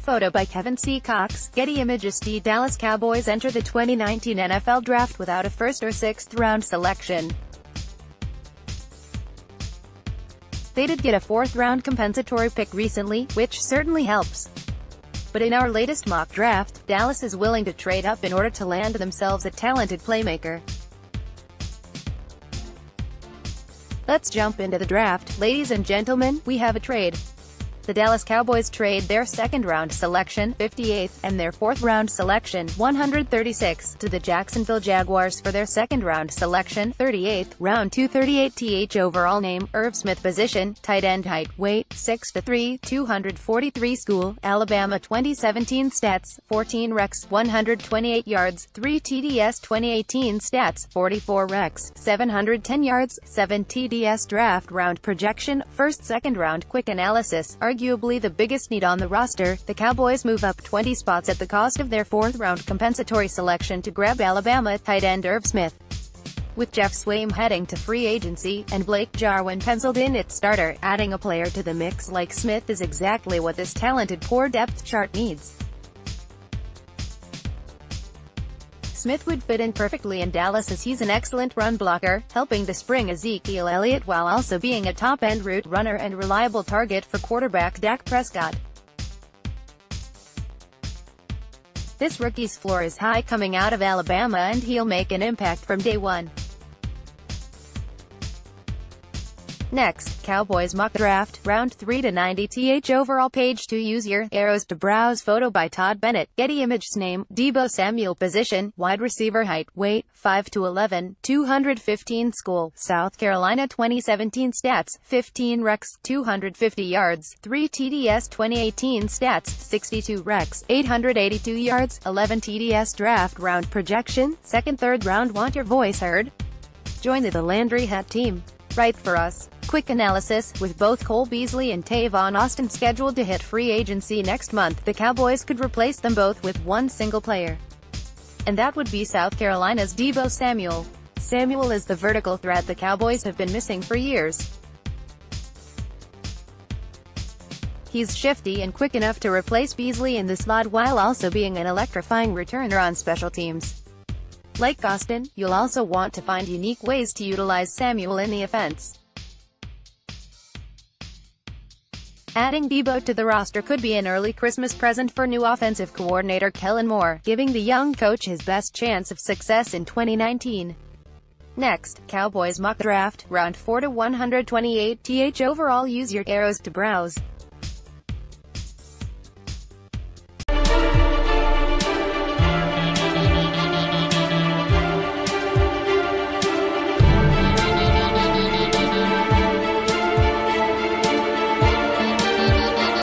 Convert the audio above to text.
Photo by Kevin C. Cox. Getty ImagesThe Dallas Cowboys enter the 2019 NFL Draft without a first- or sixth-round selection. They did get a fourth-round compensatory pick recently, which certainly helps. But in our latest mock draft, Dallas is willing to trade up in order to land themselves a talented playmaker. Let's jump into the draft. Ladies and gentlemen, we have a trade. The Dallas Cowboys trade their second-round selection, 58th, and their fourth-round selection, 136, to the Jacksonville Jaguars for their second-round selection, 38th, round 238th overall name, Irv Smith position, tight end height, weight, 6'3", 243 school, Alabama 2017 stats, 14 recs, 128 yards, 3 TDS 2018 stats, 44 recs, 710 yards, 7 TDS draft round projection, first-second round quick analysis. Arguably the biggest need on the roster, the Cowboys move up 20 spots at the cost of their fourth-round compensatory selection to grab Alabama tight end Irv Smith. With Jeff Swaim heading to free agency, and Blake Jarwin penciled in at starter, adding a player to the mix like Smith is exactly what this talented core depth chart needs. Smith would fit in perfectly in Dallas as he's an excellent run blocker, helping to spring Ezekiel Elliott while also being a top-end route runner and reliable target for quarterback Dak Prescott. This rookie's floor is high coming out of Alabama and he'll make an impact from day one. Next, Cowboys mock draft, round 3 to 90th overall, page 2. Use your arrows to browse. Photo by Todd Bennett. Getty Images name, Deebo Samuel position, wide receiver height, weight, 5'11", 215 school, South Carolina 2017 stats, 15 recs, 250 yards, 3 TDS 2018 stats, 62 recs, 882 yards, 11 TDS draft round projection, second-third round. Want your voice heard? Join the Landry Hat team. Write for us. Quick analysis. With both Cole Beasley and Tavon Austin scheduled to hit free agency next month, the Cowboys could replace them both with one single player. And that would be South Carolina's Deebo Samuel. Samuel is the vertical threat the Cowboys have been missing for years. He's shifty and quick enough to replace Beasley in the slot while also being an electrifying returner on special teams. Like Austin, you'll also want to find unique ways to utilize Samuel in the offense. Adding Deebo to the roster could be an early Christmas present for new offensive coordinator Kellen Moore, giving the young coach his best chance of success in 2019. Next, Cowboys mock draft, round 4 to 128th overall. Use your arrows to browse.